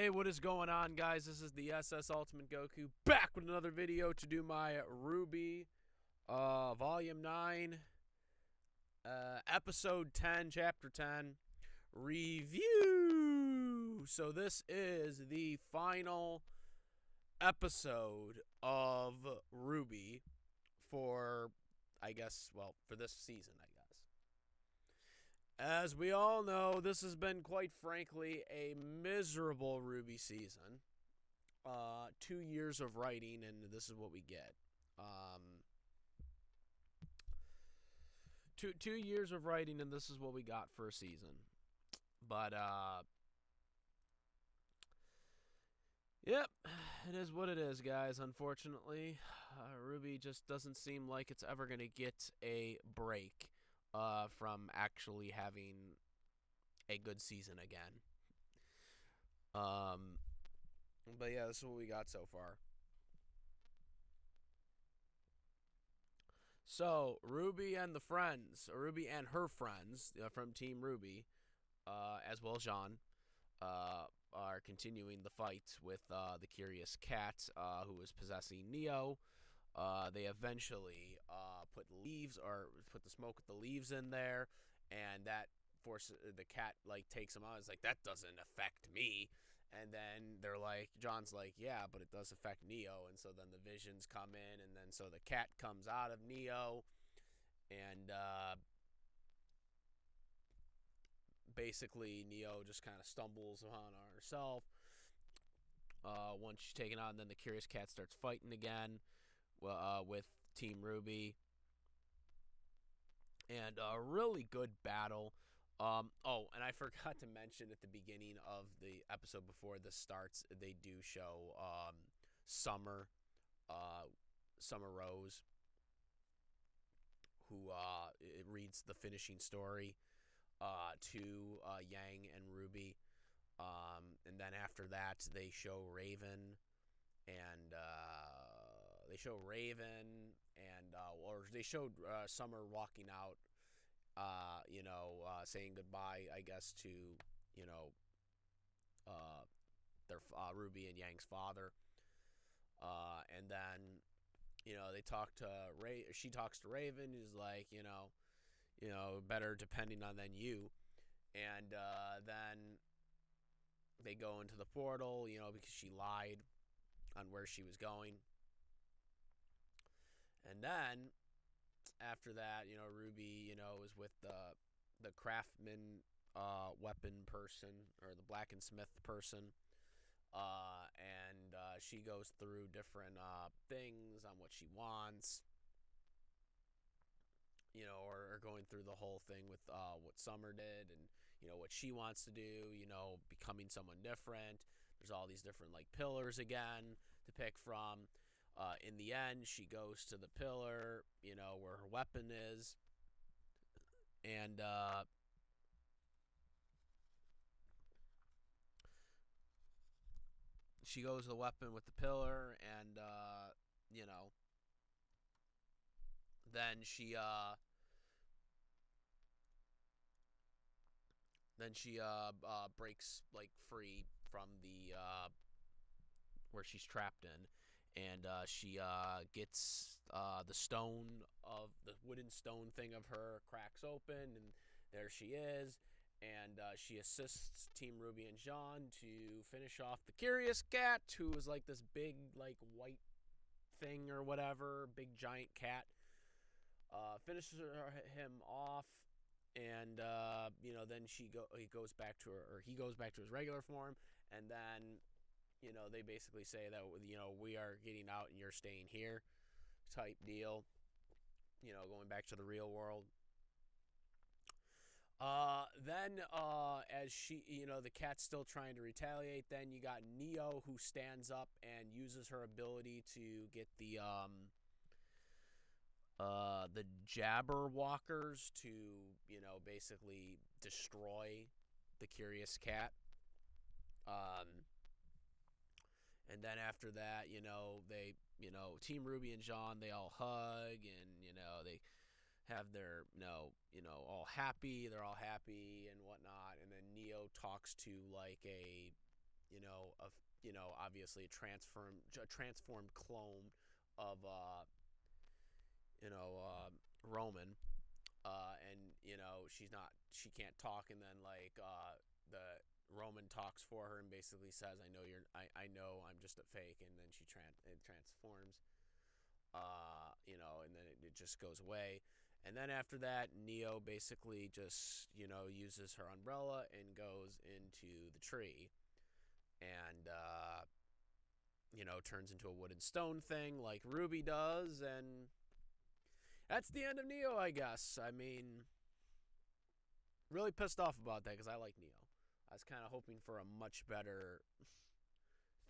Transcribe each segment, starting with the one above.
Hey, what is going on, guys? This is the SS Ultimate Goku back with another video to do my RWBY Volume 9, Episode 10, Chapter 10 review. So this is the final episode of RWBY for, for this season, I guess. As we all know, this has been, quite frankly, a miserable RWBY season. 2 years of writing, and this is what we get. 2 years of writing, and this is what we got for a season. But, yep, it is what it is, guys, unfortunately. RWBY just doesn't seem like it's ever going to get a break from actually having a good season again. But yeah, this is what we got so far. So, RWBY and the friends, RWBY and her friends from Team RWBY, as well as Jean, are continuing the fight with the Curious Cat, who is possessing Neo. They eventually put the smoke with the leaves in there, and that forces the cat takes him out. It's like, that doesn't affect me. And then John's like, yeah, but it does affect Neo. And so then the visions come in, and then so the cat comes out of Neo, and basically Neo just kind of stumbles on herself once she's taken out, and then the Curious Cat starts fighting again with Team RWBY. And a really good battle. And I forgot to mention at the beginning of the episode before this starts, they do show Summer Rose, who it reads the finishing story to Yang and RWBY. And then after that, they show Raven, and they showed Summer walking out, saying goodbye, I guess, to, their RWBY and Yang's father. And then, they talk to she talks to Raven, who's like, better depending on than you. And then they go into the portal, because she lied on where she was going. And then after that, RWBY, is with the craftsman weapon person, or the blacksmith person. And she goes through different things on what she wants, or going through the whole thing with what Summer did, and what she wants to do, becoming someone different. There's all these different pillars again to pick from. In the end, she goes to the pillar, where her weapon is, and she goes to the weapon with the pillar, and then she breaks free from the where she's trapped in. And she gets the wooden stone thing of her cracks open, and there she is. And she assists Team RWBY and Jean to finish off the Curious Cat, who is this big white thing or whatever, big giant cat. Finishes him off, and then he goes back to his regular form, and then they basically say that, we are getting out and you're staying here type deal, going back to the real world. Then as she, the cat's still trying to retaliate, then you got Neo, who stands up and uses her ability to get the Jabberwockers to, basically destroy the Curious Cat. And then after that, they, Team RWBY and Jean, they all hug, and, they have their, all happy. They're all happy and whatnot. And then Neo talks to, of obviously a transformed clone of Roman, and she can't talk, and then the Roman talks for her and basically says, I know I'm just a fake," and then it transforms, and then it just goes away. And then after that, Neo basically just, uses her umbrella and goes into the tree, and turns into a wood and stone thing like Ruby does, and that's the end of Neo, I guess. I mean, really pissed off about that because I like Neo. I was kind of hoping for a much better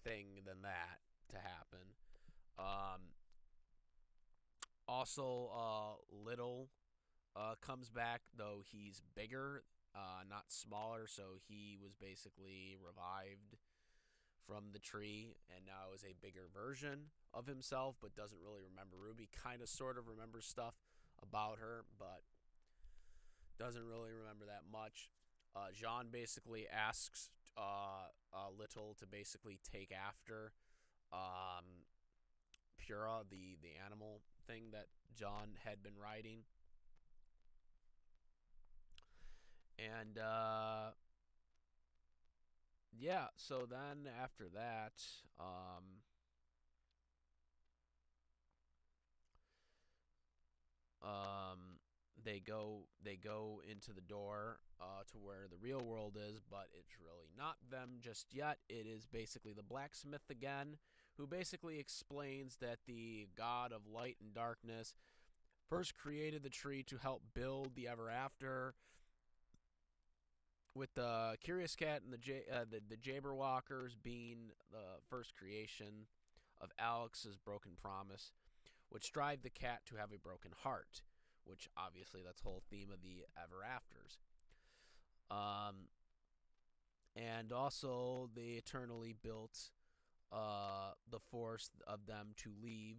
thing than that to happen. Um, Also, Little comes back, though he's bigger, not smaller, so he was basically revived from the tree and now is a bigger version of himself, but doesn't really remember Ruby. Kind of sort of remembers stuff about her, but doesn't really remember that much. Jean basically asks Little to basically take after um, Pura, the animal thing that John had been riding. And yeah, so then after that, um, they go into the door to where the real world is, but it's really not them just yet. It is basically the blacksmith again, who basically explains that the god of light and darkness first created the tree to help build the ever after, with the Curious Cat and the Jabberwockers being the first creation of Alex's broken promise, which drive the cat to have a broken heart, which obviously that's the whole theme of the ever afters. Um, and also they eternally built the force of them to leave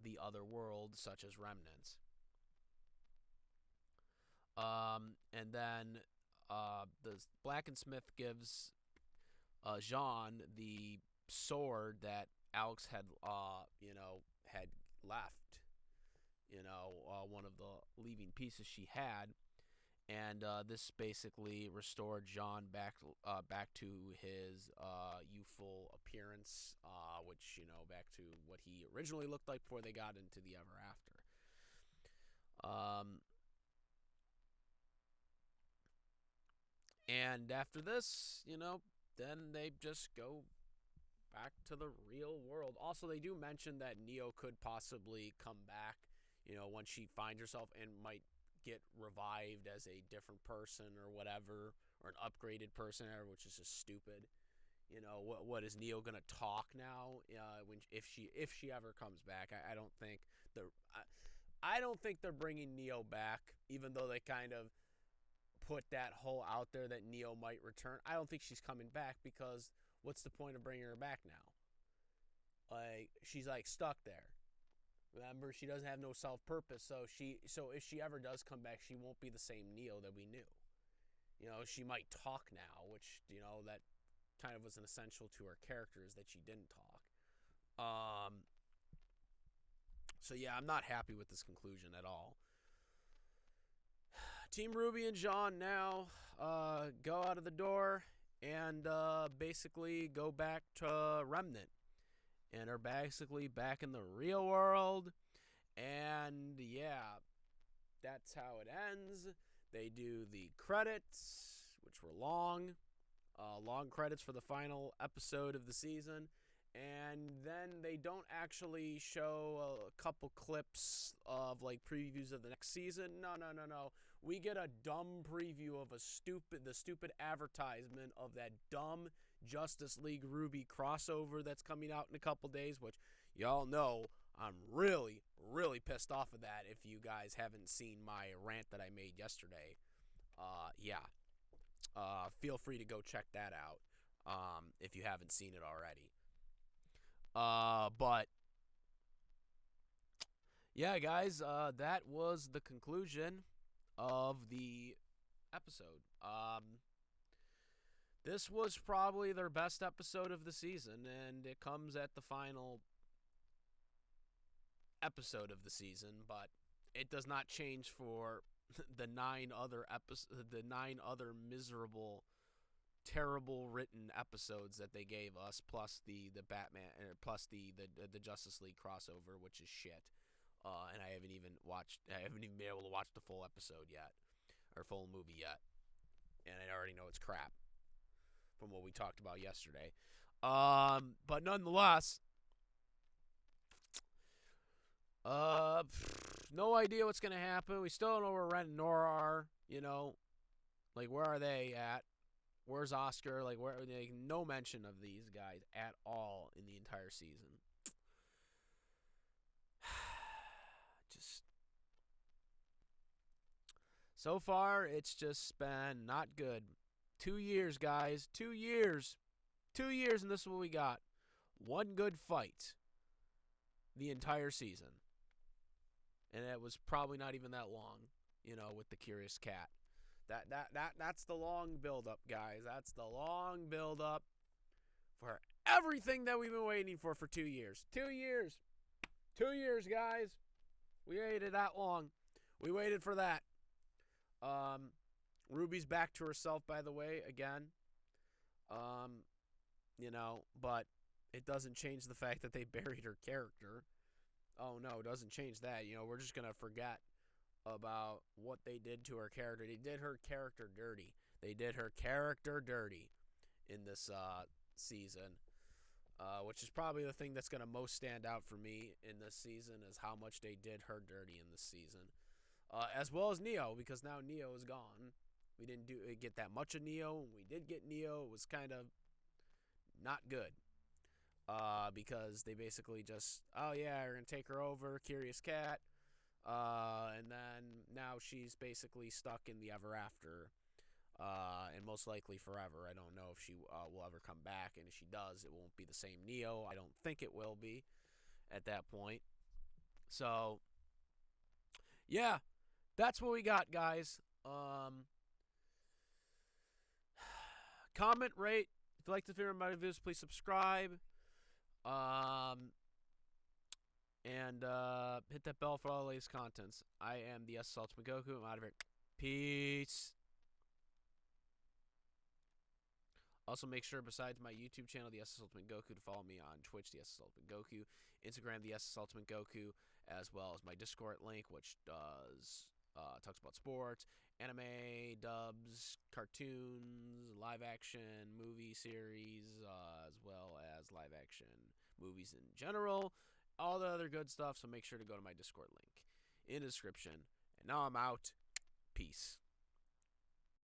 the other world, such as remnants. And then the blacksmith gives Jean the sword that Alex had left. One of the leaving pieces she had, and this basically restored Jean back to his youthful appearance, which back to what he originally looked like before they got into the ever after. And after this, then they just go back to the real world. Also, they do mention that Neo could possibly come back, once she finds herself, and might get revived as a different person or whatever, or an upgraded person, which is just stupid. What is Neo gonna talk now? If she ever comes back, I don't think I don't think they're bringing Neo back, even though they kind of put that whole out there that Neo might return. I don't think she's coming back, because what's the point of bringing her back now? Like, she's like stuck there. Remember, she doesn't have no self-purpose, so if she ever does come back, she won't be the same Neo that we knew. She might talk now, which that kind of was an essential to her character, is that she didn't talk. So yeah, I'm not happy with this conclusion at all. Team Ruby and Jean now go out of the door and basically go back to Remnant, and are basically back in the real world. And yeah, that's how it ends. They do the credits, which were long credits for the final episode of the season. And then they don't actually show a couple clips of like previews of the next season. No. We get a dumb preview of the stupid advertisement of that dumb Justice League RWBY crossover that's coming out in a couple days, which y'all know I'm really, really pissed off of that. If you guys haven't seen my rant that I made yesterday, feel free to go check that out if you haven't seen it already. But yeah, guys, that was the conclusion of the episode. This was probably their best episode of the season, and it comes at the final episode of the season, but it does not change for the 9 other miserable, terrible written episodes that they gave us, plus the Batman, plus the Justice League crossover, which is shit. And I haven't even been able to watch the full episode yet, or full movie yet, and I already know it's crap from what we talked about yesterday. But nonetheless, no idea what's gonna happen. We still don't know where Ren and Nora are. Like, where are they at? Where's Oscar? Like, where? Like, no mention of these guys at all in the entire season. Just so far, it's just been not good. 2 years, guys. 2 years. 2 years, and this is what we got. One good fight the entire season. And it was probably not even that long, with the Curious Cat. That's the long build-up, guys. That's the long build-up for everything that we've been waiting for 2 years. 2 years. 2 years, guys. We waited that long. We waited for that. Ruby's back to herself, by the way, again. But it doesn't change the fact that they buried her character. Oh, no, it doesn't change that. We're just going to forget about what they did to her character. They did her character dirty. They did her character dirty in this season, which is probably the thing that's going to most stand out for me in this season is how much they did her dirty in this season. As well as Neo, because now Neo is gone. We didn't get that much of Neo. When we did get Neo, it was kind of not good. Because they basically just, oh yeah, we're going to take her over, Curious Cat. And then now she's basically stuck in the ever after. And most likely forever. I don't know if she will ever come back. And if she does, it won't be the same Neo. I don't think it will be at that point. So, yeah, that's what we got, guys. Comment, rate. If you like the video, my videos, please subscribe. And hit that bell for all the latest contents. I am the Ultimate Goku. I'm out of here. Peace. Also, make sure, besides my YouTube channel, the Ultimate Goku, to follow me on Twitch, the Ultimate Goku, Instagram, the Ultimate Goku, as well as my Discord link, which talks about sports, anime, dubs, cartoons, live action movie series, as well as live action movies in general, all the other good stuff. So make sure to go to my Discord link in the description. And now I'm out. Peace.